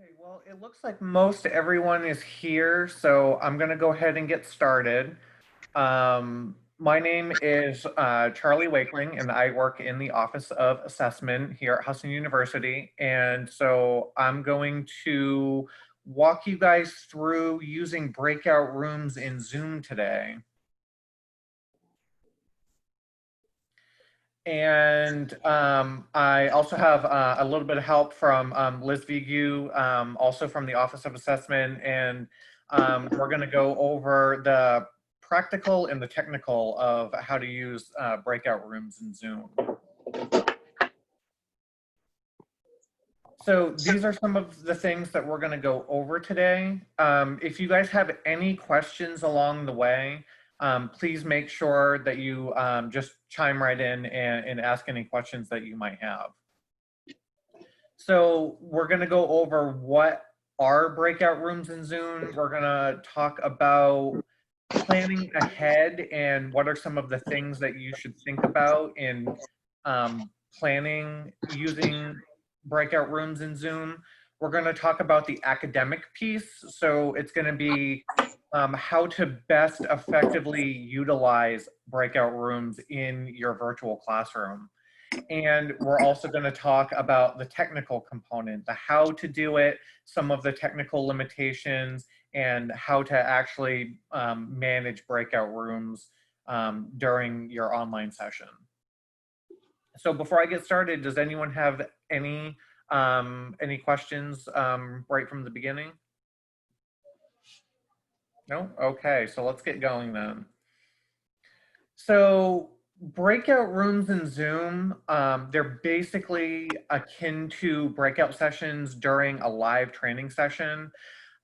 Okay, well, it looks like most everyone is here, so I'm going to go ahead and get started. My name is Charlie Wakeling, and I work in the Office of Assessment here at Hudson University. And so I'm going to walk you guys through using breakout rooms in Zoom today. And I also have a little bit of help from Liz Vigue, also from the Office of Assessment. And we're going to go over the practical and the technical of how to use breakout rooms in Zoom. So these are some of the things that we're going to go over today. If you guys have any questions along the way, please make sure that you just chime right in and ask any questions that you might have. So we're going to go over what are breakout rooms in Zoom. We're going to talk about planning ahead and what are some of the things that you should think about in planning using breakout rooms in Zoom. We're going to talk about the academic piece. So it's going to be how to best effectively utilize breakout rooms in your virtual classroom. And we're also going to talk about the technical component, the how to do it, some of the technical limitations, and how to actually manage breakout rooms during your online session. So before I get started, does anyone have any questions right from the beginning? No? Okay, so let's get going then. So breakout rooms in Zoom, they're basically akin to breakout sessions during a live training session,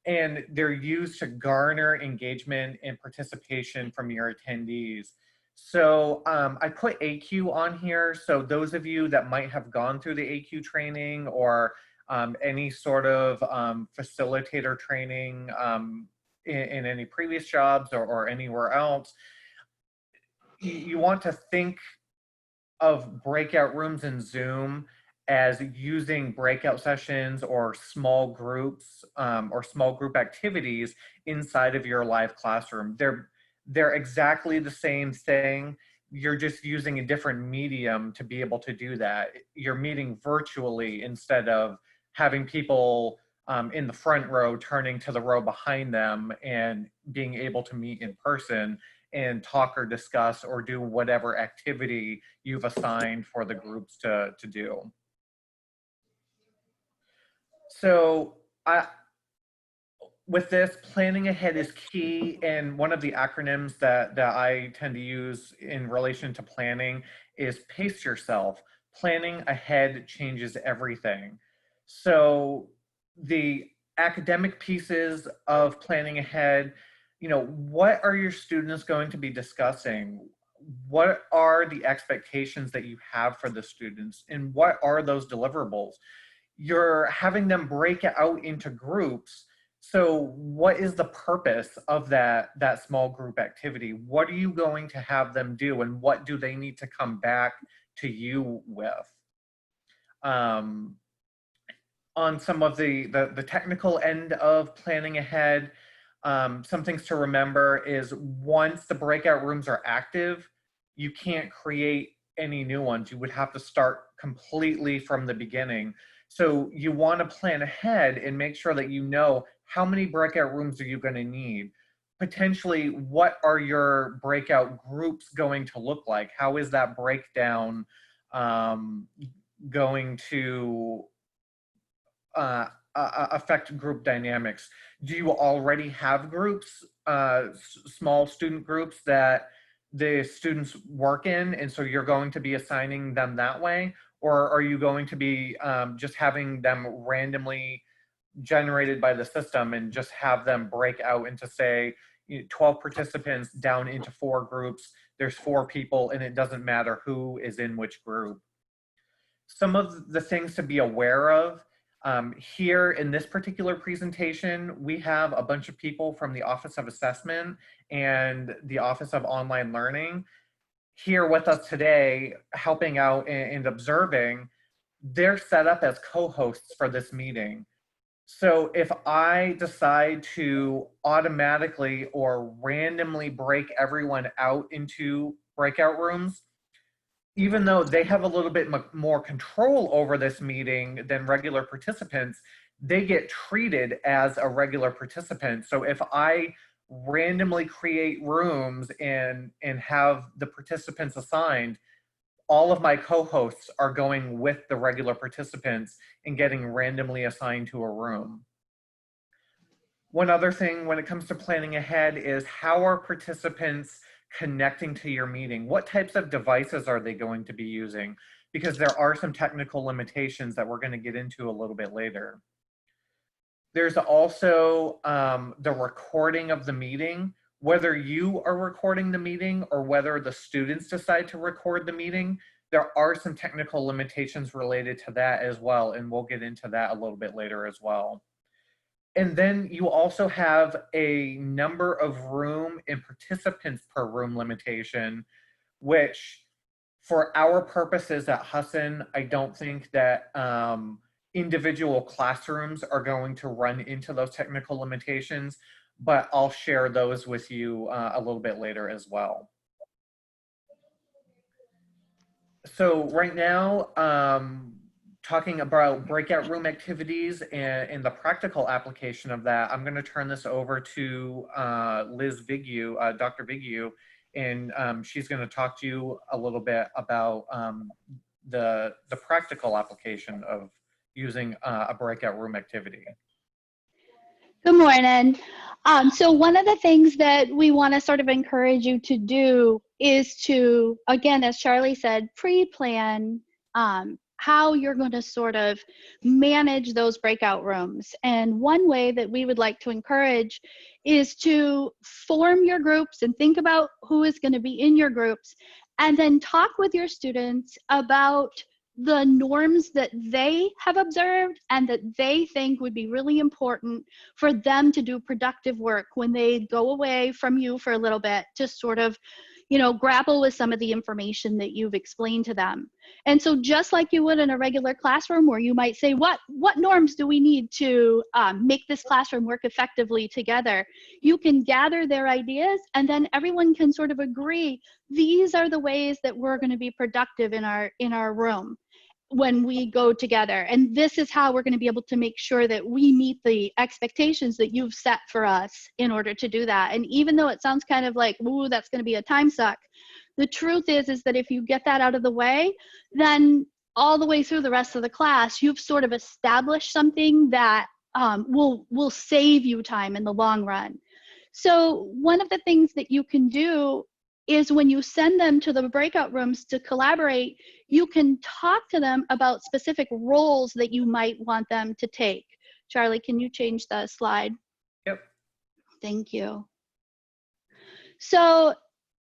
and they're used to garner engagement and participation from your attendees. So I put AQ on here. So those of you that might have gone through the AQ training or any sort of facilitator training in any previous jobs or anywhere else, you want to think of breakout rooms in Zoom as using breakout sessions or small groups or small group activities inside of your live classroom. They're exactly the same thing. You're just using a different medium to be able to do that. You're meeting virtually instead of having people in the front row turning to the row behind them and being able to meet in person and talk or discuss or do whatever activity you've assigned for the groups to do. So with this, planning ahead is key, and one of the acronyms that I tend to use in relation to planning is pace yourself. Planning ahead changes everything. So the academic pieces of planning ahead, what are your students going to be discussing? What are the expectations that you have for the students, and what are those deliverables? You're having them break out into groups. So what is the purpose of that small group activity? What are you going to have them do, and what do they need to come back to you with? On some of the technical end of planning ahead, some things to remember is once the breakout rooms are active, you can't create any new ones. You would have to start completely from the beginning. So you want to plan ahead and make sure that you know how many breakout rooms are you going to need. Potentially, what are your breakout groups going to look like? How is that breakdown going to affect group dynamics? Do you already have groups, small student groups that the students work in, and so you're going to be assigning them that way? Or are you going to be just having them randomly generated by the system and just have them break out into, say, 12 participants down into 4 groups? There's 4 people, and it doesn't matter who is in which group. Some of the things to be aware of here in this particular presentation, we have a bunch of people from the Office of Assessment and the Office of Online Learning here with us today, helping out and observing. They're set up as co-hosts for this meeting. So if I decide to automatically or randomly break everyone out into breakout rooms, even though they have a little bit more control over this meeting than regular participants, they get treated as a regular participant. So if I randomly create rooms and have the participants assigned, all of my co-hosts are going with the regular participants and getting randomly assigned to a room. One other thing when it comes to planning ahead is, how are participants connecting to your meeting? What types of devices are they going to be using? Because there are some technical limitations that we're going to get into a little bit later. There's also the recording of the meeting. Whether you are recording the meeting or whether the students decide to record the meeting, there are some technical limitations related to that as well, and we'll get into that a little bit later as well. And then you also have a number of room and participants per room limitation, which for our purposes at Husson, I don't think that individual classrooms are going to run into those technical limitations, but I'll share those with you a little bit later as well. So right now, talking about breakout room activities and the practical application of that, I'm going to turn this over to Liz Vigue, Dr. Vigue, and she's going to talk to you a little bit about the practical application of using a breakout room activity. Good morning. So one of the things that we want to sort of encourage you to do is to, again, as Charlie said, pre-plan how you're going to sort of manage those breakout rooms. And one way that we would like to encourage is to form your groups and think about who is going to be in your groups, and then talk with your students about the norms that they have observed and that they think would be really important for them to do productive work when they go away from you for a little bit, to sort of, you know, grapple with some of the information that you've explained to them. And so just like you would in a regular classroom, where you might say, what norms do we need to make this classroom work effectively together? You can gather their ideas, and then everyone can sort of agree, these are the ways that we're going to be productive in our room when we go together. And this is how we're going to be able to make sure that we meet the expectations that you've set for us in order to do that. And even though it sounds kind of like, ooh, that's going to be a time suck, the truth is that if you get that out of the way, then all the way through the rest of the class, you've sort of established something that will save you time in the long run. So one of the things that you can do is, when you send them to the breakout rooms to collaborate, you can talk to them about specific roles that you might want them to take. Charlie, can you change the slide? Yep. Thank you. So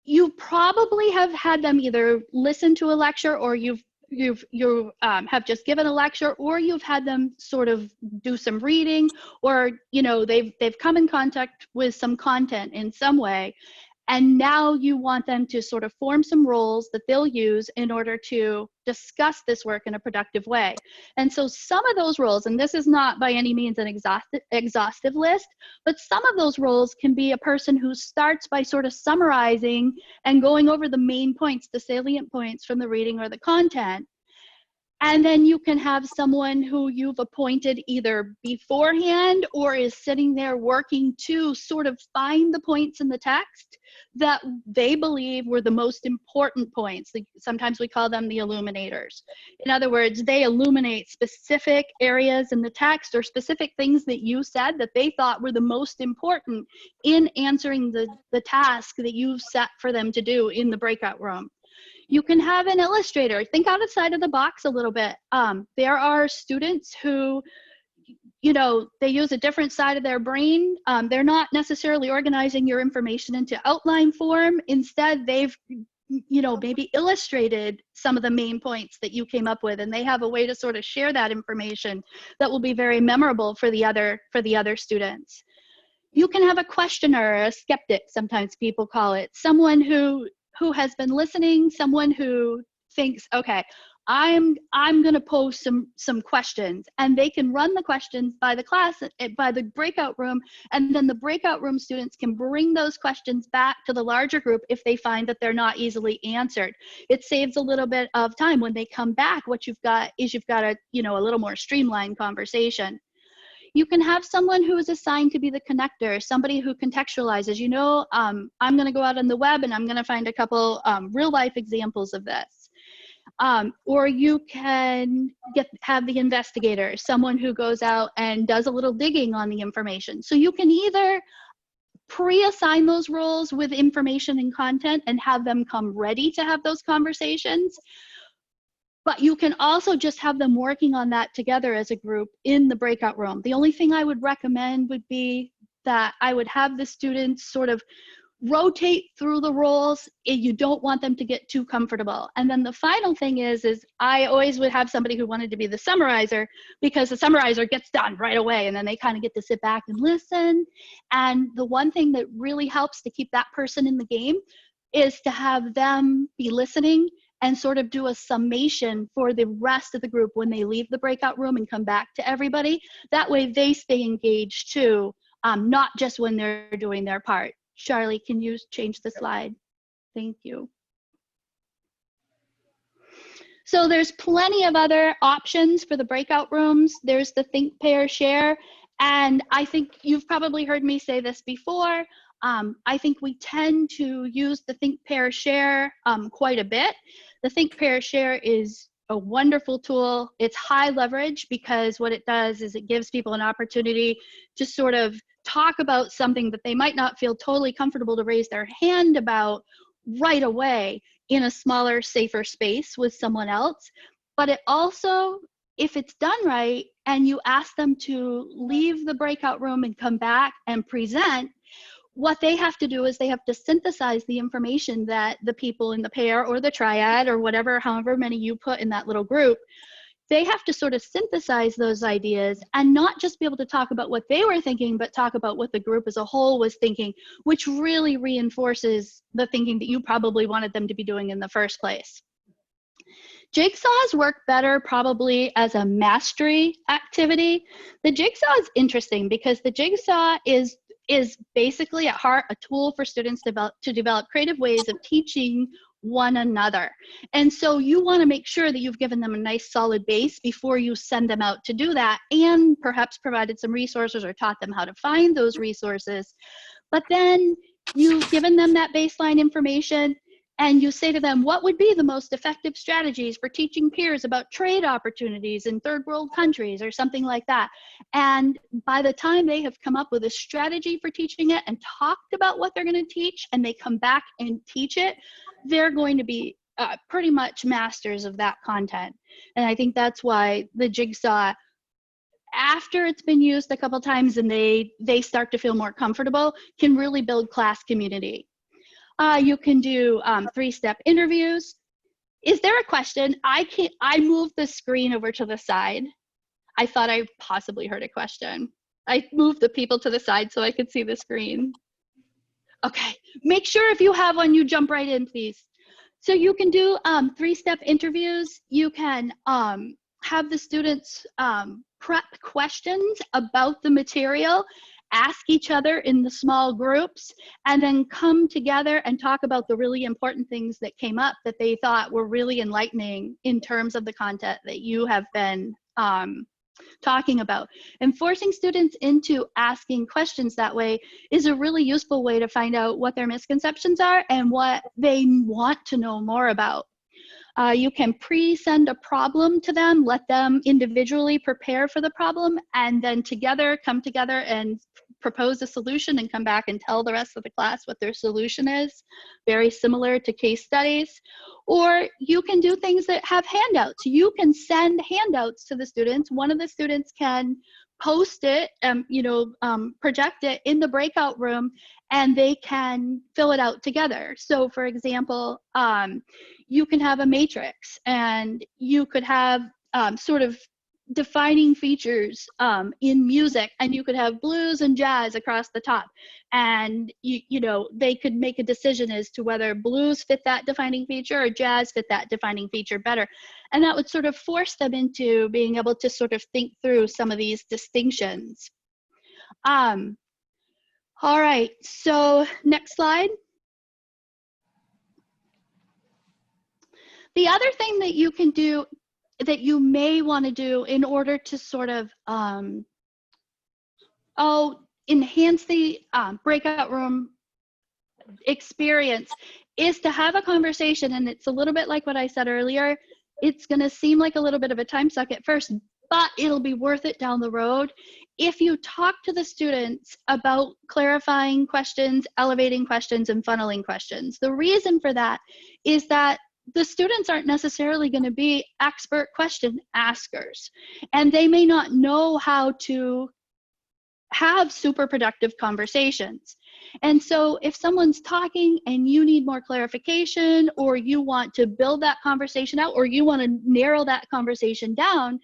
you probably have had them either listen to a lecture, or you have just given a lecture, or you've had them sort of do some reading, or you know, they've come in contact with some content in some way. And now you want them to sort of form some roles that they'll use in order to discuss this work in a productive way. And so some of those roles, and this is not by any means an exhaustive list, but some of those roles can be a person who starts by sort of summarizing and going over the main points, the salient points from the reading or the content. And then you can have someone who you've appointed either beforehand or is sitting there working to sort of find the points in the text that they believe were the most important points. Sometimes we call them the illuminators. In other words, they illuminate specific areas in the text or specific things that you said that they thought were the most important in answering the task that you've set for them to do in the breakout room. You can have an illustrator. Think outside of the box a little bit. There are students who, you know, they use a different side of their brain. They're not necessarily organizing your information into outline form. Instead, they've, you know, maybe illustrated some of the main points that you came up with, and they have a way to sort of share that information that will be very memorable for the other students. You can have a questioner, a skeptic, sometimes people call it, someone who has been listening, someone who thinks, okay, I'm going to post some questions, and they can run the questions by the class, by the breakout room, and then the breakout room students can bring those questions back to the larger group if they find that they're not easily answered. It saves a little bit of time. When they come back, what you've got is you've got a little more streamlined conversation. You can have someone who is assigned to be the connector, somebody who contextualizes. I'm going to go out on the web and I'm going to find a couple real life examples of this. Or you can have the investigator, someone who goes out and does a little digging on the information. So you can either pre-assign those roles with information and content and have them come ready to have those conversations. But you can also just have them working on that together as a group in the breakout room. The only thing I would recommend would be that I would have the students sort of rotate through the roles. You don't want them to get too comfortable. And then the final thing is I always would have somebody who wanted to be the summarizer, because the summarizer gets done right away and then they kind of get to sit back and listen. And the one thing that really helps to keep that person in the game is to have them be listening and sort of do a summation for the rest of the group when they leave the breakout room and come back to everybody. That way they stay engaged too, not just when they're doing their part. Charlie, can you change the slide? Thank you. So there's plenty of other options for the breakout rooms. There's the think, pair, share. And I think you've probably heard me say this before. I think we tend to use the think, pair, share quite a bit. The think, pair, share is a wonderful tool. It's high leverage because what it does is it gives people an opportunity to sort of talk about something that they might not feel totally comfortable to raise their hand about right away in a smaller, safer space with someone else. But it also, if it's done right and you ask them to leave the breakout room and come back and present, what they have to do is they have to synthesize the information that the people in the pair or the triad or whatever, however many you put in that little group, they have to sort of synthesize those ideas and not just be able to talk about what they were thinking, but talk about what the group as a whole was thinking, which really reinforces the thinking that you probably wanted them to be doing in the first place. Jigsaws work better probably as a mastery activity. The jigsaw is interesting because the jigsaw is basically at heart a tool for students to develop creative ways of teaching one another. And so you want to make sure that you've given them a nice solid base before you send them out to do that, and perhaps provided some resources or taught them how to find those resources. But then you've given them that baseline information and you say to them, what would be the most effective strategies for teaching peers about trade opportunities in third world countries or something like that. And by the time they have come up with a strategy for teaching it and talked about what they're going to teach and they come back and teach it, they're going to be pretty much masters of that content. And I think that's why the jigsaw, after it's been used a couple times and they start to feel more comfortable, can really build class community. You can do 3-step interviews. Is there a question? I moved the screen over to the side. I thought I possibly heard a question. I moved the people to the side so I could see the screen. Okay, make sure if you have one, you jump right in, please. So you can do 3-step interviews. You can have the students prep questions about the material, ask each other in the small groups, and then come together and talk about the really important things that came up that they thought were really enlightening in terms of the content that you have been talking about. And forcing students into asking questions that way is a really useful way to find out what their misconceptions are and what they want to know more about. You can pre-send a problem to them, let them individually prepare for the problem, and then together come together and propose a solution and come back and tell the rest of the class what their solution is, very similar to case studies. Or you can do things that have handouts. You can send handouts to the students. One of the students can post it, project it in the breakout room, and they can fill it out together. So for example, you can have a matrix, and you could have sort of defining features in music, and you could have blues and jazz across the top, and you know, they could make a decision as to whether blues fit that defining feature or jazz fit that defining feature better, and that would sort of force them into being able to sort of think through some of these distinctions. All right, so next slide. The other thing that you can do, that you may want to do in order to sort of enhance the breakout room experience, is to have a conversation. And it's a little bit like what I said earlier. It's going to seem like a little bit of a time suck at first, but it'll be worth it down the road if you talk to the students about clarifying questions, elevating questions, and funneling questions. The reason for that is that the students aren't necessarily going to be expert question askers, and they may not know how to have super productive conversations. And so if someone's talking and you need more clarification, or you want to build that conversation out, or you want to narrow that conversation down,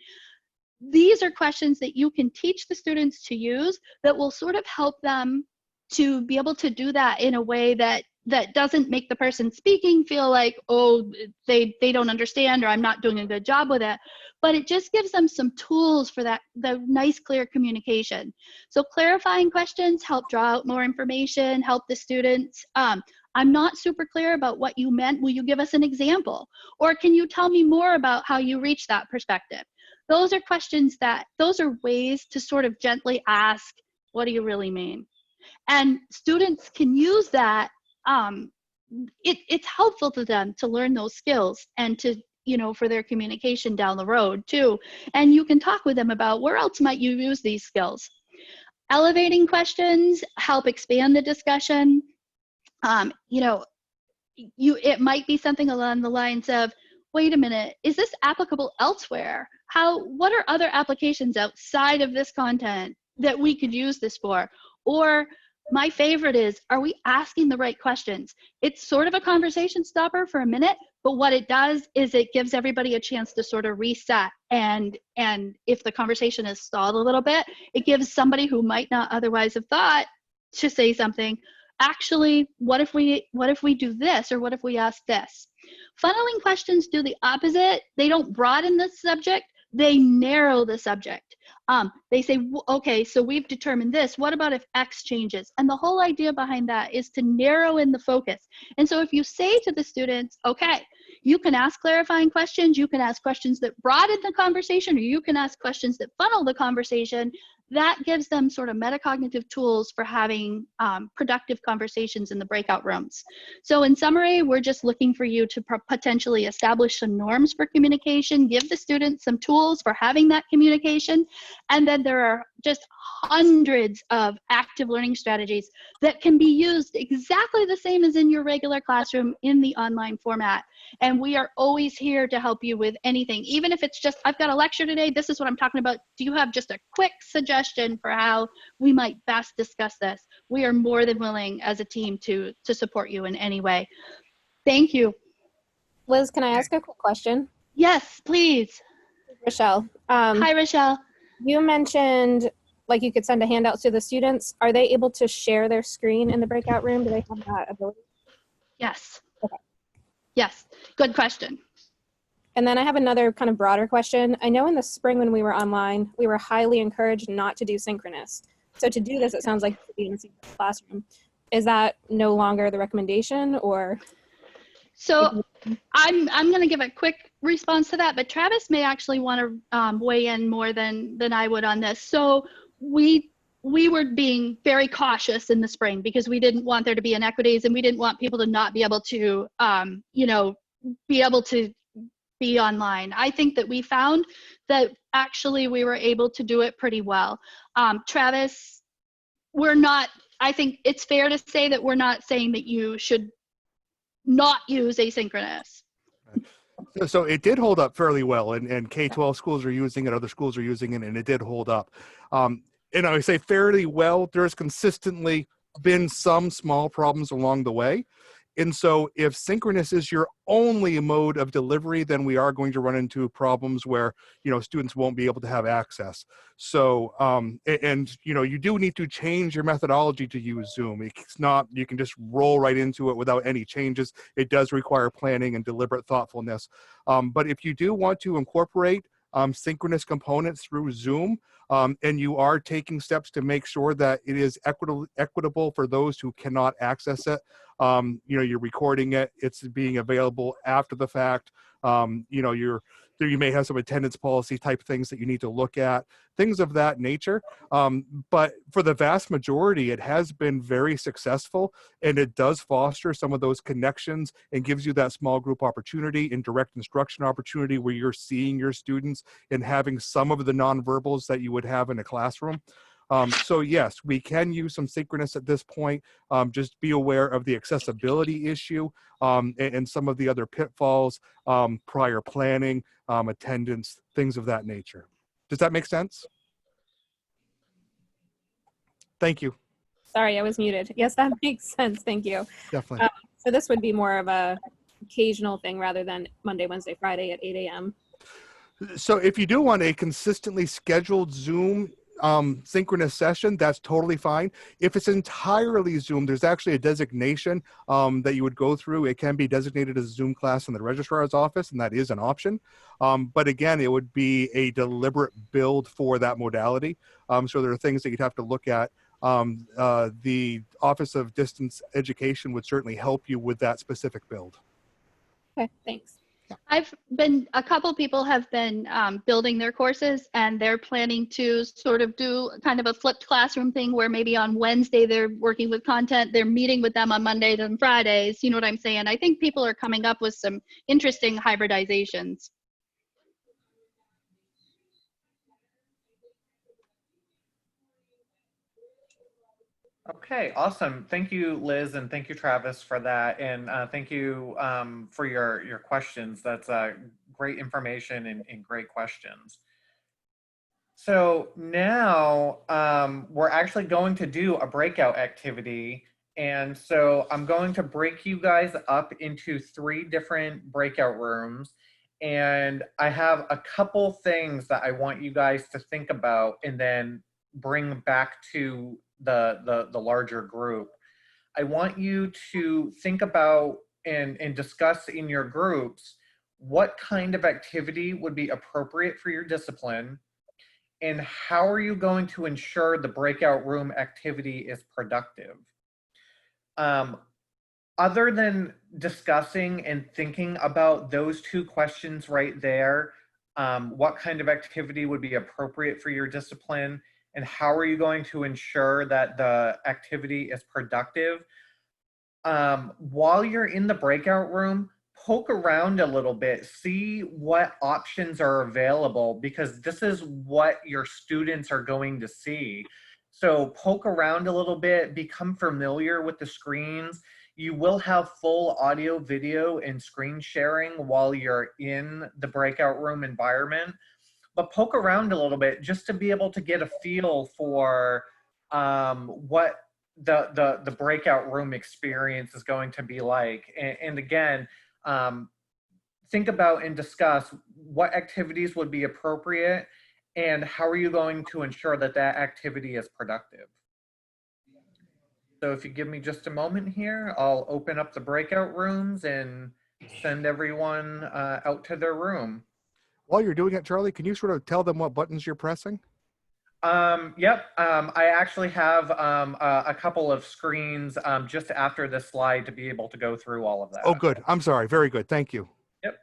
these are questions that you can teach the students to use that will sort of help them to be able to do that in a way that doesn't make the person speaking feel like, oh, they don't understand, or I'm not doing a good job with it. But it just gives them some tools for that, the nice, clear communication. So clarifying questions help draw out more information, help the students. I'm not super clear about what you meant. Will you give us an example? Or can you tell me more about how you reached that perspective? Those are questions those are ways to sort of gently ask, what do you really mean? And students can use that. It's helpful to them to learn those skills, and to, you know, for their communication down the road too. And you can talk with them about where else might you use these skills. Elevating questions help expand the discussion. You know, it might be something along the lines of, wait a minute, is this applicable elsewhere? What are other applications outside of this content that we could use this for? Or my favorite is, are we asking the right questions? It's sort of a conversation stopper for a minute, but what it does is it gives everybody a chance to sort of reset. And if the conversation is stalled a little bit, it gives somebody who might not otherwise have thought to say something, actually, what if we do this, or what if we ask this? Funneling questions do the opposite. They don't broaden the subject, they narrow the subject. They say, okay, so we've determined this. What about if X changes? And the whole idea behind that is to narrow in the focus. And so if you say to the students, okay, you can ask clarifying questions, you can ask questions that broaden the conversation, or you can ask questions that funnel the conversation, that gives them sort of metacognitive tools for having productive conversations in the breakout rooms. So in summary, we're just looking for you to potentially establish some norms for communication, give the students some tools for having that communication, and then there are just hundreds of active learning strategies that can be used exactly the same as in your regular classroom in the online format. And we are always here to help you with anything, even if it's just, I've got a lecture today, this is what I'm talking about. Do you have just a quick suggestion for how we might best discuss this? We are more than willing as a team to support you in any way. Thank you. Liz, can I ask a quick question? Yes, please. Rochelle. Hi, Rochelle. You mentioned like you could send a handout to the students. Are they able to share their screen in the breakout room? Do they have that ability? Yes. Okay. Yes, good question. And then I have another kind of broader question. I know in the spring when we were online, we were highly encouraged not to do synchronous. So to do this, it sounds like to be in the classroom. Is that no longer the recommendation, or? So I'm going to give a quick response to that, but Travis may actually want to weigh in more than I would on this. So we were being very cautious in the spring because we didn't want there to be inequities, and we didn't want people to not be able to, be able to be online. I think that we found that actually we were able to do it pretty well. Travis, I think it's fair to say that we're not saying that you should not use asynchronous. So it did hold up fairly well, and K-12 schools are using it, other schools are using it, and it did hold up. And I would say fairly well. There's consistently been some small problems along the way. And so if synchronous is your only mode of delivery, then we are going to run into problems where, students won't be able to have access. So, you do need to change your methodology to use Zoom. It's not, you can just roll right into it without any changes. It does require planning and deliberate thoughtfulness. But if you do want to incorporate synchronous components through Zoom, and you are taking steps to make sure that it is equitable for those who cannot access it. You're recording it, it's being available after the fact. You may have some attendance policy type things that you need to look at, things of that nature. But for the vast majority, it has been very successful, and it does foster some of those connections and gives you that small group opportunity and direct instruction opportunity where you're seeing your students and having some of the nonverbals that you would have in a classroom. So yes, we can use some synchronous at this point. Just be aware of the accessibility issue and some of the other pitfalls, prior planning, attendance, things of that nature. Does that make sense? Thank you. Sorry, I was muted. Yes, that makes sense. Thank you. Definitely. So this would be more of a occasional thing rather than Monday, Wednesday, Friday at 8 a.m. So if you do want a consistently scheduled Zoom synchronous session, that's totally fine. If it's entirely Zoom, there's actually a designation that you would go through. It can be designated as a Zoom class in the registrar's office, and that is an option. But again, it would be a deliberate build for that modality. So there are things that you'd have to look at. The Office of Distance Education would certainly help you with that specific build. Okay, thanks. A couple people have been building their courses, and they're planning to sort of do kind of a flipped classroom thing where maybe on Wednesday they're working with content, they're meeting with them on Mondays and Fridays. You know what I'm saying? I think people are coming up with some interesting hybridizations. Okay, awesome. Thank you, Liz, and thank you, Travis, for that. And thank you for your questions. That's great information and great questions. So now we're actually going to do a breakout activity. And so I'm going to break you guys up into 3 different breakout rooms. And I have a couple things that I want you guys to think about and then bring back to the larger group. I want you to think about and discuss in your groups what kind of activity would be appropriate for your discipline, and how are you going to ensure the breakout room activity is productive? Other than discussing and thinking about those 2 questions right there, what kind of activity would be appropriate for your discipline, and how are you going to ensure that the activity is productive? While you're in the breakout room, poke around a little bit, see what options are available, because this is what your students are going to see. So poke around a little bit, become familiar with the screens. You will have full audio, video, and screen sharing while you're in the breakout room environment. But poke around a little bit just to be able to get a feel for what the breakout room experience is going to be like. And again, think about and discuss what activities would be appropriate and how are you going to ensure that that activity is productive. So if you give me just a moment here, I'll open up the breakout rooms and send everyone out to their room. While you're doing it, Charlie, can you sort of tell them what buttons you're pressing? Yep. I actually have a couple of screens just after this slide to be able to go through all of that. Oh, good. I'm sorry. Very good. Thank you. Yep.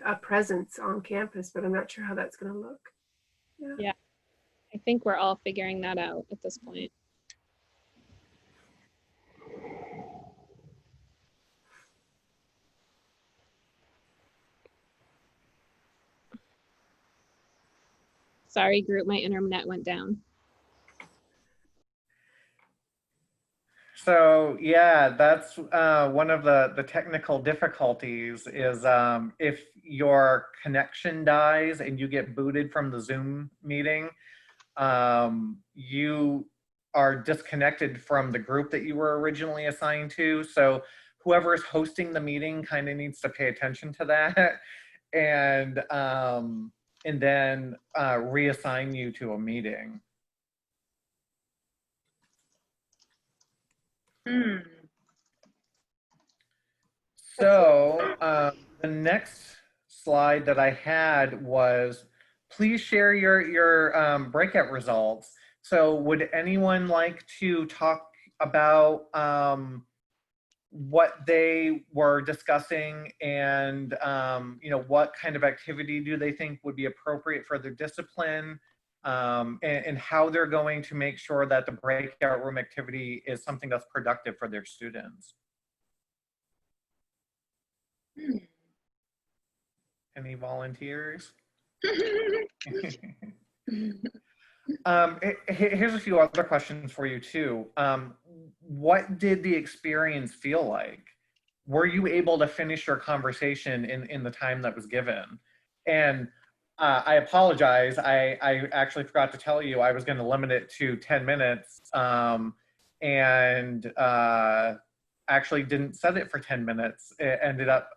A presence on campus, but I'm not sure how that's going to look. Yeah, I think we're all figuring that out at this point. Sorry, group, my internet went down. So yeah, that's one of the technical difficulties is if your connection dies and you get booted from the Zoom meeting, you are disconnected from the group that you were originally assigned to. So whoever is hosting the meeting kind of needs to pay attention to that and then reassign you to a meeting. So the next slide that I had was, please share your breakout results. So would anyone like to talk about what they were discussing and what kind of activity do they think would be appropriate for their discipline, and how they're going to make sure that the breakout room activity is something that's productive for their students? Any volunteers? Here's a few other questions for you too. What did the experience feel like? Were you able to finish your conversation in the time that was given? And I apologize, I actually forgot to tell you I was going to limit it to 10 minutes and actually didn't set it for 10 minutes. It ended up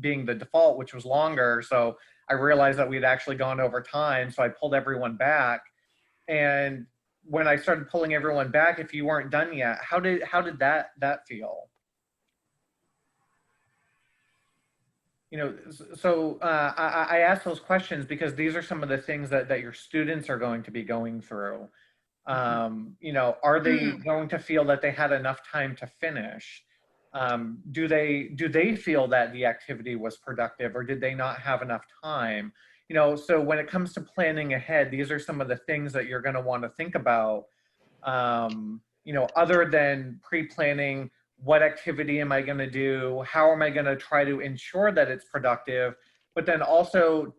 being the default, which was longer. So I realized that we'd actually gone over time. So I pulled everyone back. And when I started pulling everyone back, if you weren't done yet, how did that feel? You know, so I asked those questions because these are some of the things that your students are going to be going through. You know, are they going to feel that they had enough time to finish? Do they feel that the activity was productive, or did they not have enough time? You know, so when it comes to planning ahead, these are some of the things that you're going to want to think about. You know, other than pre-planning, what activity am I going to do? How am I going to try to ensure that it's productive? But then also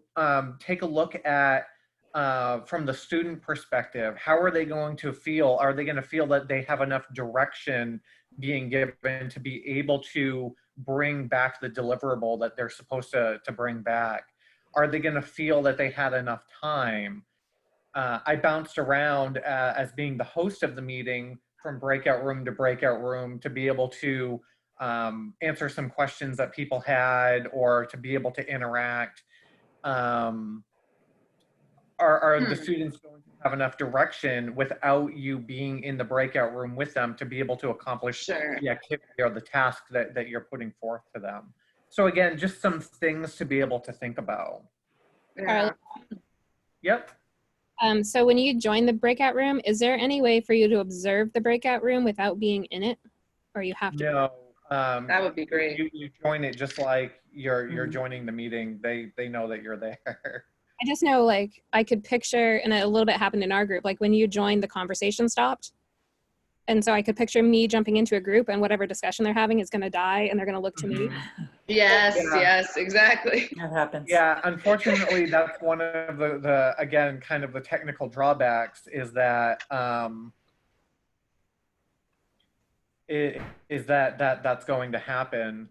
take a look at from the student perspective, how are they going to feel? Are they going to feel that they have enough direction being given to be able to bring back the deliverable that they're supposed to bring back? Are they going to feel that they had enough time? I bounced around as being the host of the meeting from breakout room to breakout room to be able to answer some questions that people had or to be able to interact. Are the students going to have enough direction without you being in the breakout room with them to be able to accomplish the activity or the task that you're putting forth to them? So again, just some things to be able to think about. Yeah. Yep. So when you join the breakout room, is there any way for you to observe the breakout room without being in it? Or you have to? No. That would be great. You join it just like you're joining the meeting. They know that you're there. I just know, like, I could picture, and a little bit happened in our group, like when you joined, the conversation stopped. And so I could picture me jumping into a group and whatever discussion they're having is going to die and they're going to look to me. Yes, Yeah. yes, exactly. That happens. Yeah, unfortunately, that's one of the again, kind of the technical drawbacks is that that's going to happen.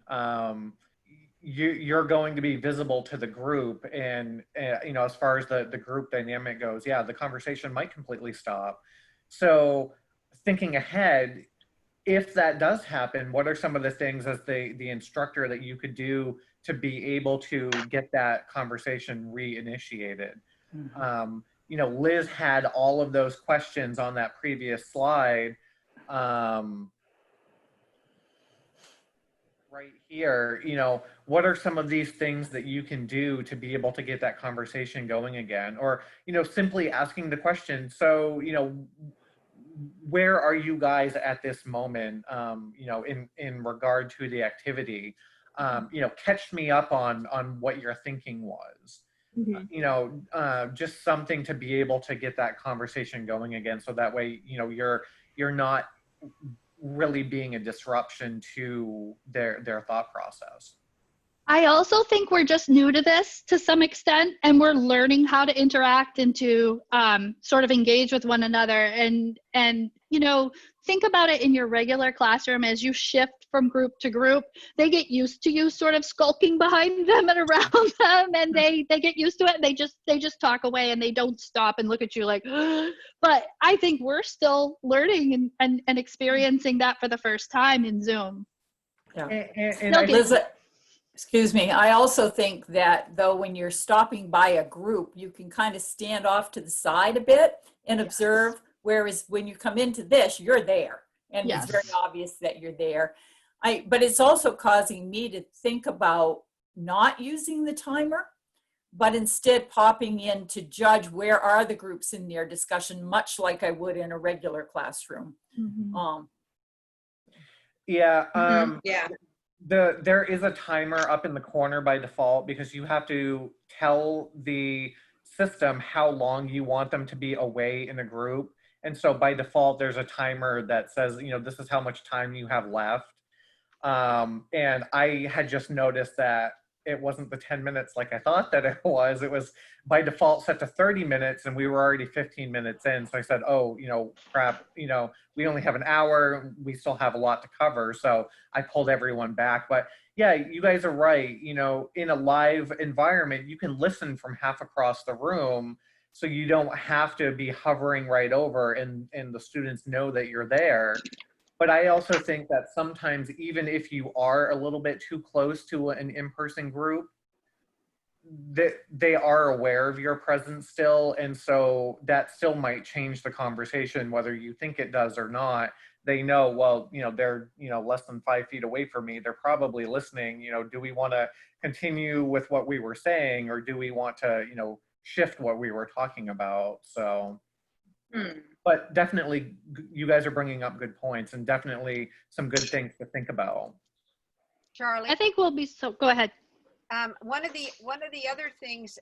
You're going to be visible to the group, and you know, as far as the group dynamic goes, yeah, the conversation might completely stop. So thinking ahead, if that does happen, what are some of the things as the instructor that you could do to be able to get that conversation reinitiated? You know, Liz had all of those questions on that previous slide. Right here, you know, what are some of these things that you can do to be able to get that conversation going again? Or, you know, simply asking the question, so, you know, where are you guys at this moment, you know, in regard to the activity? You know, catch me up on what your thinking was. You know, just something to be able to get that conversation going again, so that way, you know, you're not really being a disruption to their thought process. I also think we're just new to this to some extent, and we're learning how to interact and to sort of engage with one another. And you know, think about it in your regular classroom as you shift from group to group. They get used to you sort of skulking behind them and around them, and they get used to it. And they just talk away and they don't stop and look at you like. But I think we're still learning and experiencing that for the first time in Zoom. Yeah. And I Liz, excuse me. I also think that though, when you're stopping by a group, you can kind of stand off to the side a bit and observe. Whereas when you come into this, you're there, and Yes. it's very obvious that you're there. But it's also causing me to think about not using the timer, but instead popping in to judge where are the groups in their discussion, much like I would in a regular classroom. Mm-hmm. Yeah. Yeah. There is a timer up in the corner by default because you have to tell the system how long you want them to be away in a group. And so by default, there's a timer that says, you know, this is how much time you have left. And I had just noticed that it wasn't the 10 minutes like I thought that it was. It was by default set to 30 minutes and we were already 15 minutes in. So I said, oh, you know, crap, you know, we only have an hour. We still have a lot to cover. So I pulled everyone back. But yeah, you guys are right. You know, in a live environment, you can listen from half across the room. So you don't have to be hovering right over and the students know that you're there. But I also think that sometimes, even if you are a little bit too close to an in-person group, that they are aware of your presence still. And so that still might change the conversation, whether you think it does or not. They know, well, you know, they're, you know, less than 5 feet away from me. They're probably listening. You know, do we want to continue with what we were saying, or do we want to, you know, shift what we were talking about? So. But definitely, you guys are bringing up good points and definitely some good things to think about. Charlie, I think we'll be so. Go ahead. one of the other things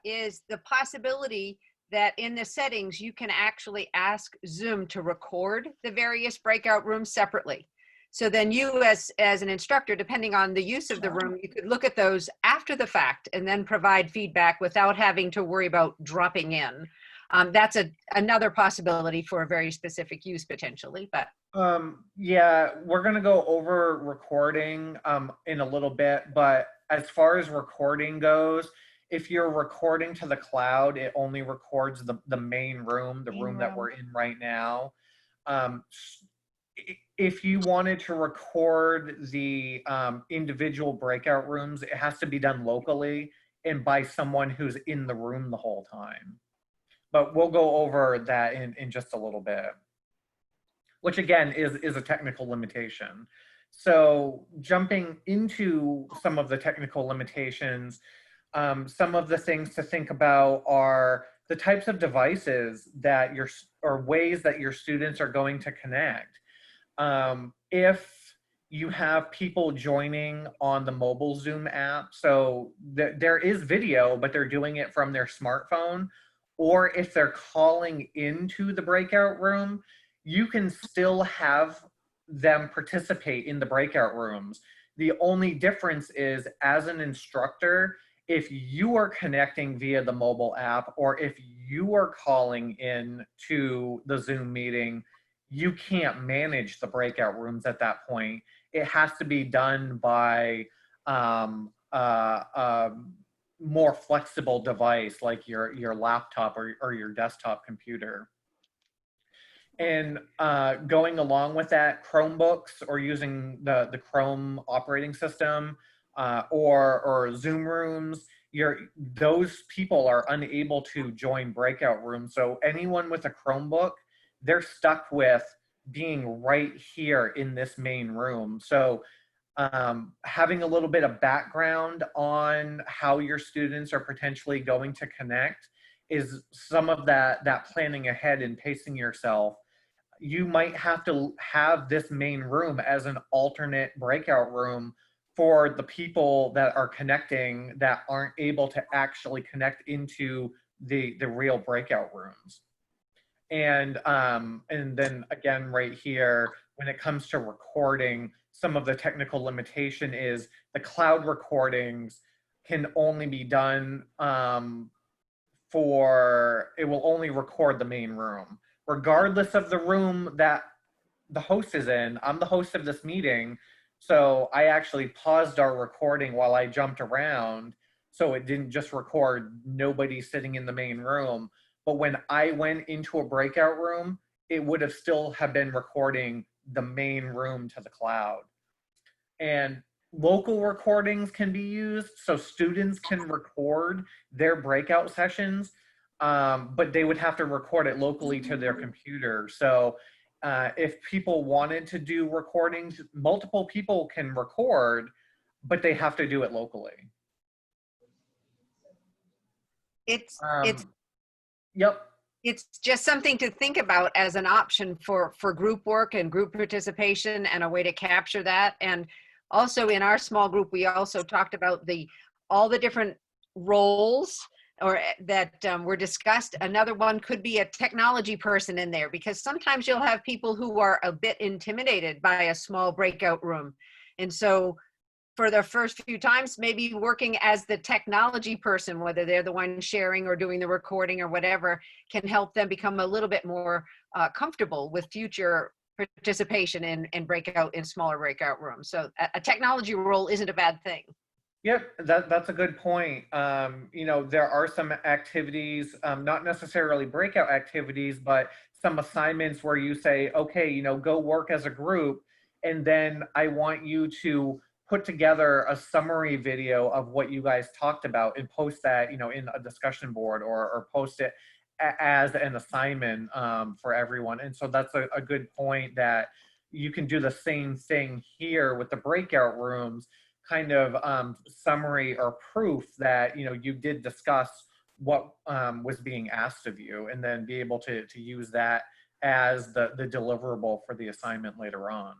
is the possibility that in the settings you can actually ask Zoom to record the various breakout rooms separately. So then you, as an instructor, depending on the use of the room, you could look at those after the fact and then provide feedback without having to worry about dropping in. That's another possibility for a very specific use potentially, but. Yeah, we're gonna go over recording in a little bit, but as far as recording goes, if you're recording to the cloud, it only records the main room, the room that we're in right now. If you wanted to record the individual breakout rooms, it has to be done locally and by someone who's in the room the whole time. But we'll go over that in just a little bit, which again is a technical limitation. So jumping into some of the technical limitations, some of the things to think about are the types of devices that or ways that your students are going to connect. If you have people joining on the mobile Zoom app, so there is video, but they're doing it from their smartphone, or if they're calling into the breakout room, you can still have them participate in the breakout rooms. The only difference is, as an instructor, if you are connecting via the mobile app or if you are calling in to the Zoom meeting, you can't manage the breakout rooms at that point. It has to be done by more flexible device like your laptop or your desktop computer. And going along with that, Chromebooks or using the Chrome operating system or Zoom rooms, those people are unable to join breakout rooms. So anyone with a Chromebook, they're stuck with being right here in this main room. So having a little bit of background on how your students are potentially going to connect is some of that planning ahead and pacing yourself. You might have to have this main room as an alternate breakout room for the people that are connecting that aren't able to actually connect into the real breakout rooms. And then again, right here, when it comes to recording, some of the technical limitation is the cloud recordings can only be done it will only record the main room. Regardless of the room that the host is in, I'm the host of this meeting, so I actually paused our recording while I jumped around, so it didn't just record nobody sitting in the main room. But when I went into a breakout room, it would have still have been recording the main room to the cloud. And local recordings can be used, so students can record their breakout sessions, but they would have to record it locally to their computer. So if people wanted to do recordings, multiple people can record, but they have to do it locally. It's Yep. it's just something to think about as an option for group work and group participation, and a way to capture that. And also in our small group, we also talked about all the different roles that were discussed. Another one could be a technology person in there, because sometimes you'll have people who are a bit intimidated by a small breakout room. And so for the first few times, maybe working as the technology person, whether they're the one sharing or doing the recording or whatever, can help them become a little bit more comfortable with future participation in breakout, in smaller breakout rooms. So a technology role isn't a bad thing. Yep, that's a good point. You know, there are some activities, not necessarily breakout activities, but some assignments where you say, okay, you know, go work as a group, and then I want you to put together a summary video of what you guys talked about and post that, you know, in a discussion board, or post it as an assignment for everyone. And so that's a good point, that you can do the same thing here with the breakout rooms, kind of summary or proof that, you know, you did discuss what was being asked of you, and then be able to use that as the deliverable for the assignment later on.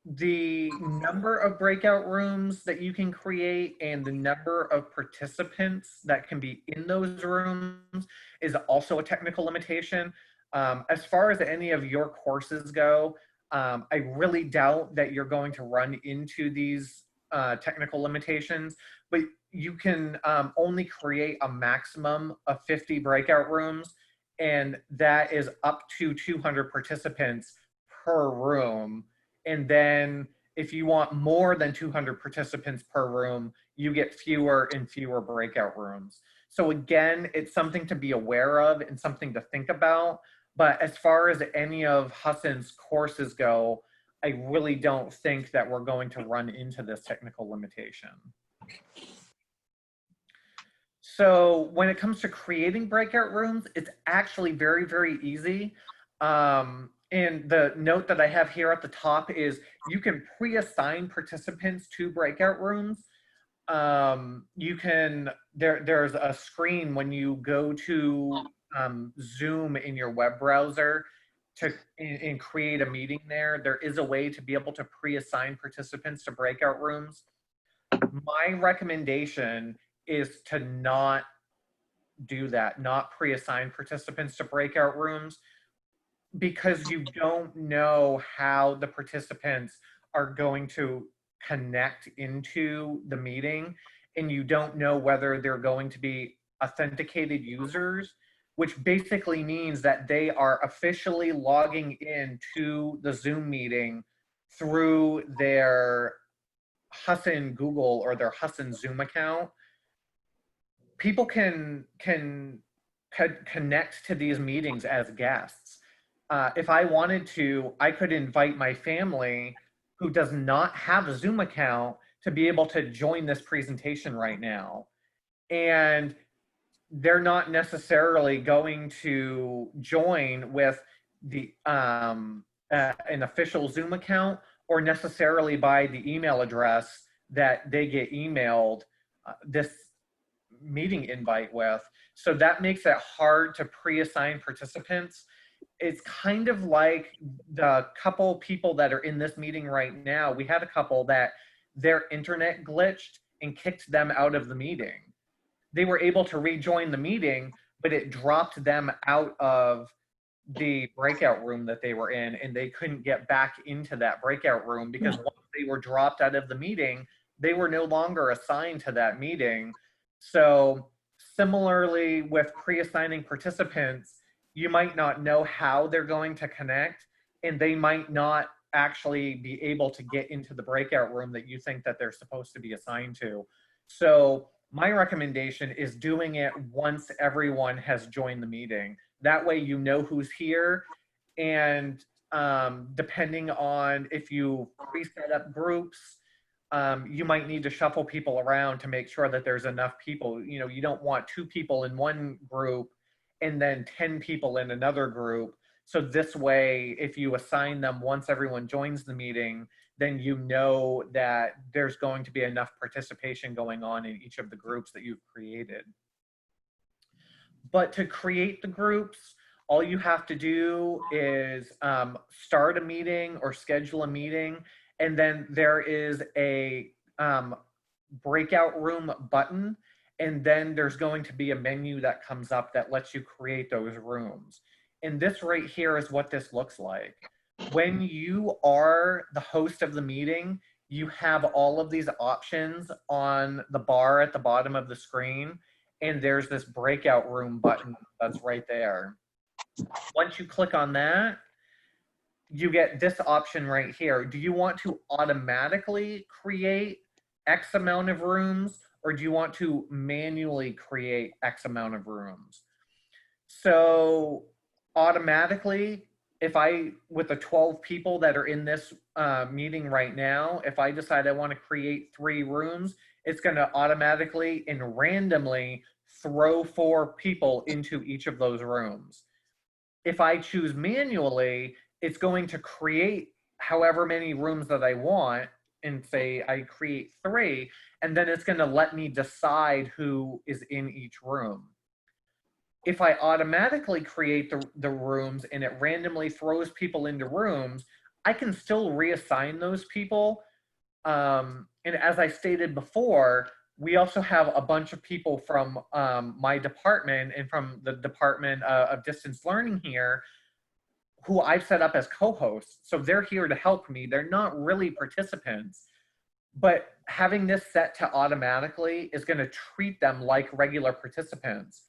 The number of breakout rooms that you can create and the number of participants that can be in those rooms is also a technical limitation. As far as any of your courses go, I really doubt that you're going to run into these technical limitations, but you can only create a maximum of 50 breakout rooms, and that is up to 200 participants per room. And then if you want more than 200 participants per room, you get fewer and fewer breakout rooms. So again, it's something to be aware of and something to think about. But as far as any of Hassan's courses go, I really don't think that we're going to run into this technical limitation. So when it comes to creating breakout rooms, it's actually very, very easy. And the note that I have here at the top is you can pre-assign participants to breakout rooms. You can, there's a screen when you go to Zoom in your web browser and create a meeting there. There is a way to be able to pre-assign participants to breakout rooms. My recommendation is to not do that, not pre-assign participants to breakout rooms, because you don't know how the participants are going to connect into the meeting, and you don't know whether they're going to be authenticated users, which basically means that they are officially logging in to the Zoom meeting through their Hassan Google or their Hassan Zoom account. People can connect to these meetings as guests. If I wanted to, I could invite my family who does not have a Zoom account to be able to join this presentation right now. And they're not necessarily going to join with the an official Zoom account, or necessarily by the email address that they get emailed this meeting invite with. So that makes it hard to pre-assign participants. It's kind of like the couple people that are in this meeting right now. We had a couple that their internet glitched and kicked them out of the meeting. They were able to rejoin the meeting, but it dropped them out of the breakout room that they were in, and they couldn't get back into that breakout room because once they were dropped out of the meeting, they were no longer assigned to that meeting. So similarly with pre-assigning participants, you might not know how they're going to connect, and they might not actually be able to get into the breakout room that you think that they're supposed to be assigned to. So my recommendation is doing it once everyone has joined the meeting. That way you know who's here, and depending on if you pre-set up groups, you might need to shuffle people around to make sure that there's enough people. You know, you don't want 2 people in one group and then 10 people in another group. So this way, if you assign them once everyone joins the meeting, then you know that there's going to be enough participation going on in each of the groups that you've created. But to create the groups, all you have to do is start a meeting or schedule a meeting, and then there is a breakout room button, and then there's going to be a menu that comes up that lets you create those rooms. And this right here is what this looks like. When you are the host of the meeting, you have all of these options on the bar at the bottom of the screen, and there's this breakout room button that's right there. Once you click on that, you get this option right here. Do you want to automatically create X amount of rooms, or do you want to manually create X amount of rooms? So automatically, if with the 12 people that are in this meeting right now, if I decide I want to create 3 rooms, it's going to automatically and randomly throw 4 people into each of those rooms. If I choose manually, it's going to create however many rooms that I want, and say I create 3, and then it's going to let me decide who is in each room. If I automatically create the rooms and it randomly throws people into rooms, I can still reassign those people. And as I stated before, we also have a bunch of people from my department and from the Department of Distance Learning here who I've set up as co-hosts. So they're here to help me. They're not really participants, but having this set to automatically is going to treat them like regular participants.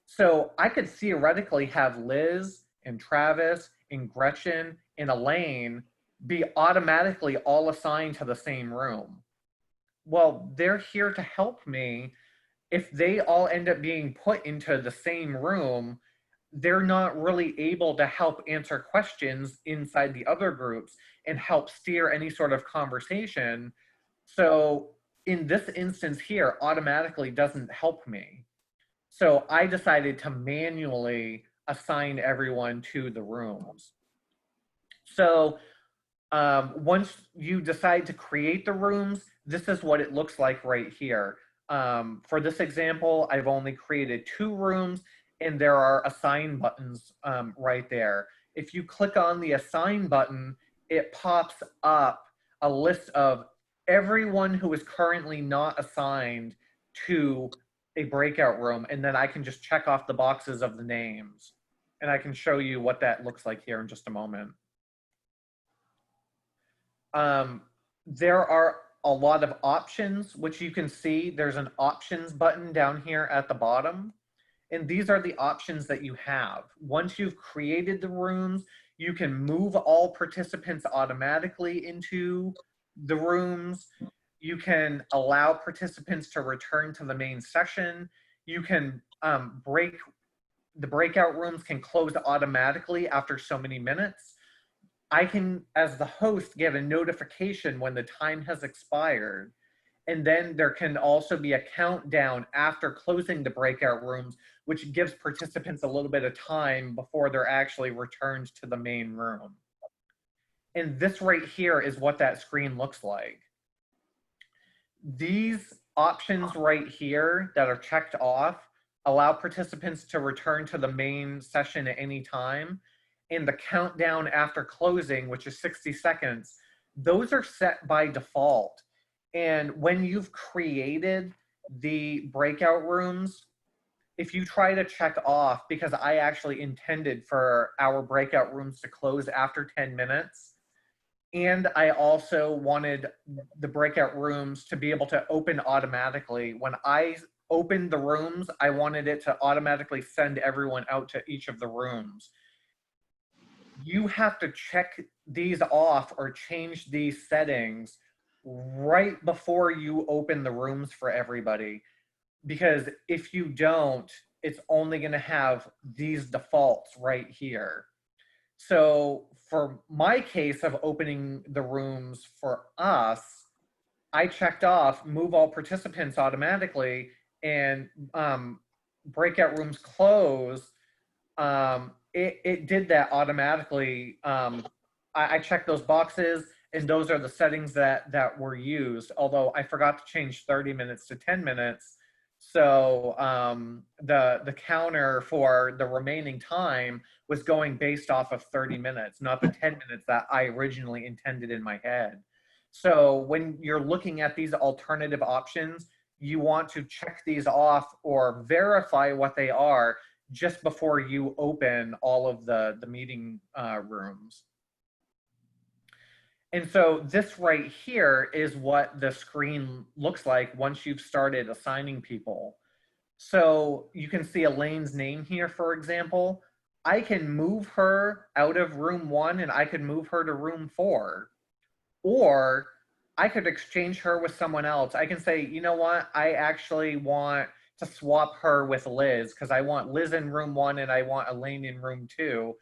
So I could theoretically have Liz and Travis and Gretchen and Elaine be automatically all assigned to the same room. Well, they're here to help me. If they all end up being put into the same room, they're not really able to help answer questions inside the other groups and help steer any sort of conversation. So in this instance here, automatically doesn't help me. So I decided to manually assign everyone to the rooms. So once you decide to create the rooms, this is what it looks like right here. For this example, I've only created 2 rooms, and there are assign buttons right there. If you click on the assign button, it pops up a list of everyone who is currently not assigned to a breakout room, and then I can just check off the boxes of the names. And I can show you what that looks like here in just a moment. There are a lot of options, which you can see there's an options button down here at the bottom. And these are the options that you have. Once you've created the rooms, you can move all participants automatically into the rooms. You can allow participants to return to the main session. You can the breakout rooms can close automatically after so many minutes. I can, as the host, get a notification when the time has expired. And then there can also be a countdown after closing the breakout rooms, which gives participants a little bit of time before they're actually returned to the main room. And this right here is what that screen looks like. These options right here that are checked off allow participants to return to the main session at any time. And the countdown after closing, which is 60 seconds, those are set by default. And when you've created the breakout rooms, if you try to check off, because I actually intended for our breakout rooms to close after 10 minutes, and I also wanted the breakout rooms to be able to open automatically. When I opened the rooms, I wanted it to automatically send everyone out to each of the rooms. You have to check these off or change these settings right before you open the rooms for everybody. Because if you don't, it's only going to have these defaults right here. So for my case of opening the rooms for us, I checked off move all participants automatically and breakout rooms close. It did that automatically. I checked those boxes, and those are the settings that were used, although I forgot to change 30 minutes to 10 minutes. So the counter for the remaining time was going based off of 30 minutes, not the 10 minutes that I originally intended in my head. So when you're looking at these alternative options, you want to check these off or verify what they are just before you open all of the meeting rooms. And so this right here is what the screen looks like once you've started assigning people. So you can see Elaine's name here, for example. I can move her out of room 1 and I could move her to room 4. Or I could exchange her with someone else. I can say, you know what, I actually want to swap her with Liz because I want Liz in room 1 and I want Elaine in room 2.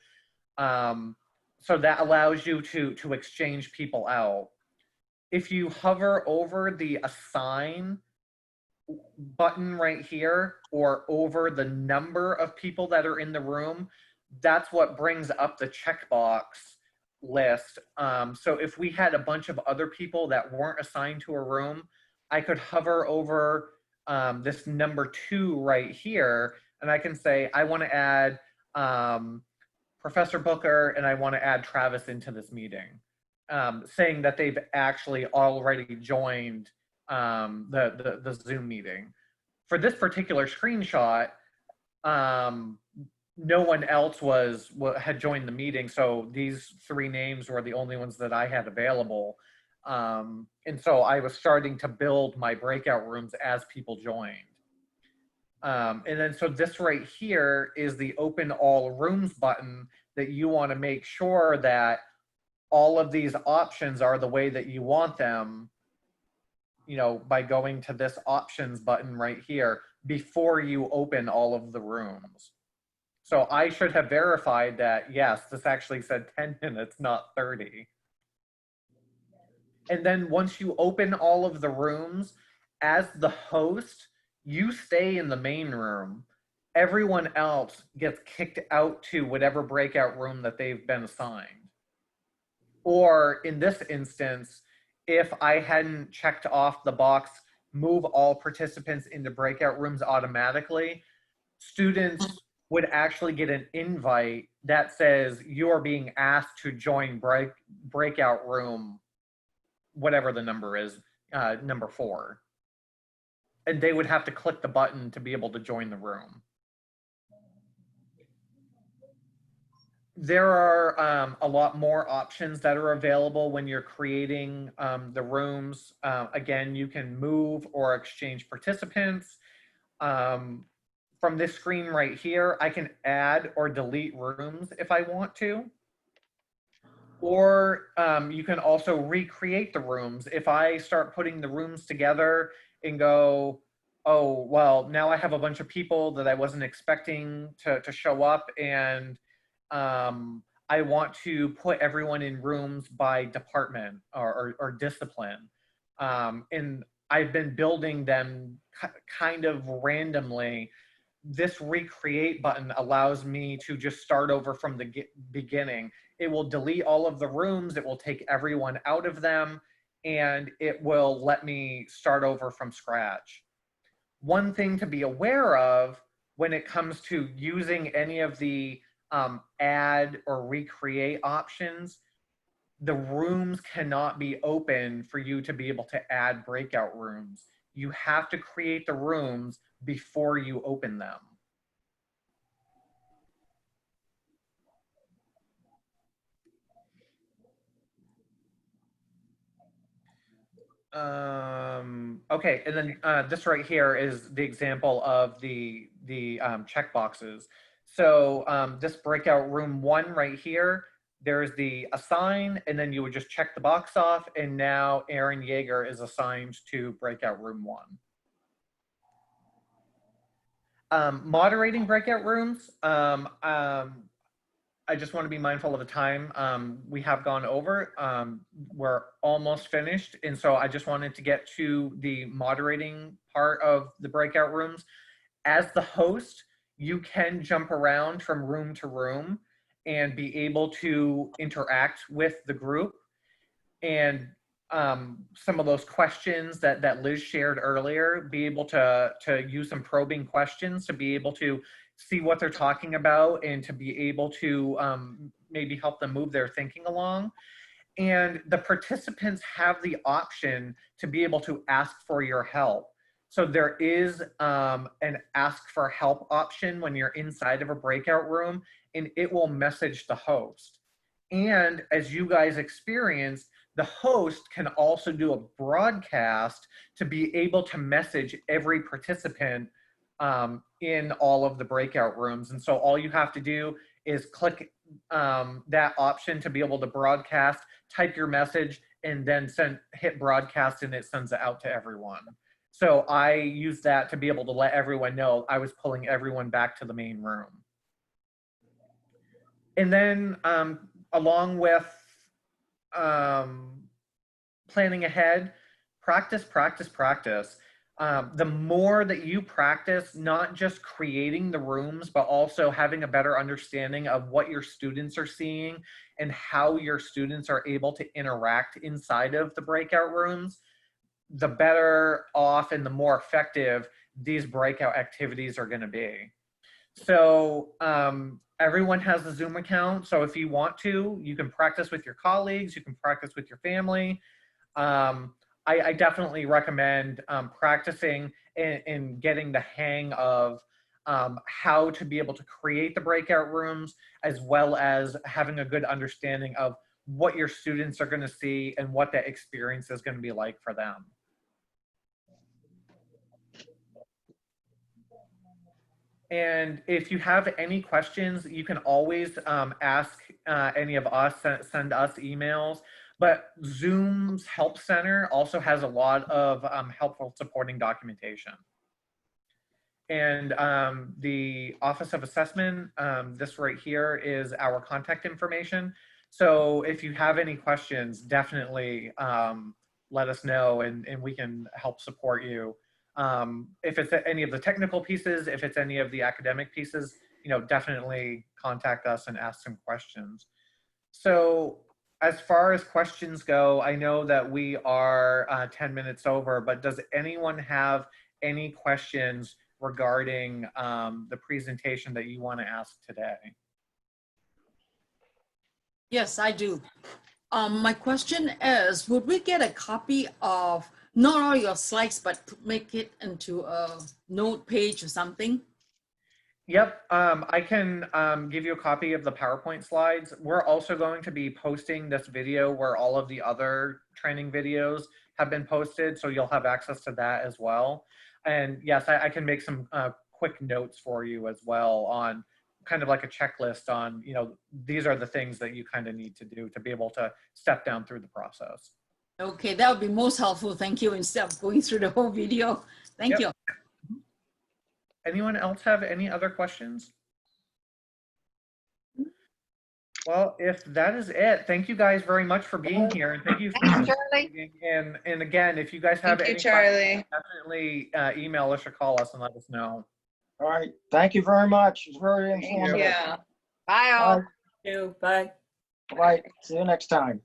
So that allows you to exchange people out. If you hover over the assign button right here or over the number of people that are in the room, that's what brings up the checkbox list. So if we had a bunch of other people that weren't assigned to a room, I could hover over this number 2 right here, and I can say, I want to add Professor Booker and I want to add Travis into this meeting, saying that they've actually already joined the Zoom meeting. For this particular screenshot, no one else had joined the meeting, so these 3 names were the only ones that I had available. And so I was starting to build my breakout rooms as people joined. And then so this right here is the open all rooms button that you want to make sure that all of these options are the way that you want them, you know, by going to this options button right here before you open all of the rooms. So I should have verified that, yes, this actually said 10 minutes, not 30. And then once you open all of the rooms, as the host, you stay in the main room. Everyone else gets kicked out to whatever breakout room that they've been assigned. Or in this instance, if I hadn't checked off the box, move all participants into breakout rooms automatically, students would actually get an invite that says you are being asked to join breakout room, whatever the number is, number 4. And they would have to click the button to be able to join the room. There are a lot more options that are available when you're creating the rooms. Again, you can move or exchange participants. From this screen right here, I can add or delete rooms if I want to. Or you can also recreate the rooms. If I start putting the rooms together and go, oh, well, now I have a bunch of people that I wasn't expecting to show up, and I want to put everyone in rooms by department or discipline. And I've been building them kind of randomly. This recreate button allows me to just start over from the beginning. It will delete all of the rooms, it will take everyone out of them, and it will let me start over from scratch. One thing to be aware of when it comes to using any of the add or recreate options, the rooms cannot be open for you to be able to add breakout rooms. You have to create the rooms before you open them. Okay, and then this right here is the example of the checkboxes. So this breakout room 1 right here, there's the assign, and then you would just check the box off, and now Aaron Yeager is assigned to breakout room 1. Moderating breakout rooms, I just want to be mindful of the time. We have gone over. We're almost finished. And so I just wanted to get to the moderating part of the breakout rooms. As the host, you can jump around from room to room and be able to interact with the group. And some of those questions that Liz shared earlier, be able to use some probing questions to be able to see what they're talking about and to be able to maybe help them move their thinking along. And the participants have the option to be able to ask for your help. So there is an ask for help option when you're inside of a breakout room, and it will message the host. And as you guys experienced, the host can also do a broadcast to be able to message every participant in all of the breakout rooms. And so all you have to do is click that option to be able to broadcast, type your message, and then hit broadcast, and it sends it out to everyone. So I use that to be able to let everyone know I was pulling everyone back to the main room. And then along with planning ahead, practice, practice, practice. The more that you practice, not just creating the rooms, but also having a better understanding of what your students are seeing and how your students are able to interact inside of the breakout rooms, the better off and the more effective these breakout activities are going to be. So everyone has a Zoom account. So if you want to, you can practice with your colleagues, you can practice with your family. I definitely recommend practicing and getting the hang of how to be able to create the breakout rooms, as well as having a good understanding of what your students are going to see and what that experience is going to be like for them. And if you have any questions, you can always ask any of us, send us emails. But Zoom's Help Center also has a lot of helpful supporting documentation. And the Office of Assessment, this right here is our contact information. So if you have any questions, definitely let us know, and we can help support you. If it's any of the technical pieces, if it's any of the academic pieces, definitely contact us and ask some questions. So as far as questions go, I know that we are 10 minutes over, but does anyone have any questions regarding the presentation that you want to ask today? Yes, I do. My question is, would we get a copy of not all your slides, but make it into a note page or something? Yep, I can give you a copy of the PowerPoint slides. We're also going to be posting this video where all of the other training videos have been posted, so you'll have access to that as well. And yes, I can make some quick notes for you as well on kind of like a checklist on, these are the things that you kind of need to do to be able to step down through the process. Okay, that would be most helpful. Thank you. Instead of going through the whole video. Thank you. Anyone else have any other questions? Well, if that is it, thank you guys very much for being here, and thank you for Charlie. and again, if you guys have Thank you, any Charlie. questions, definitely email us or call us and let us know. All right. Thank you very much. It's very informative. Yeah. Bye all. Thank you. Bye. Bye. See you next time.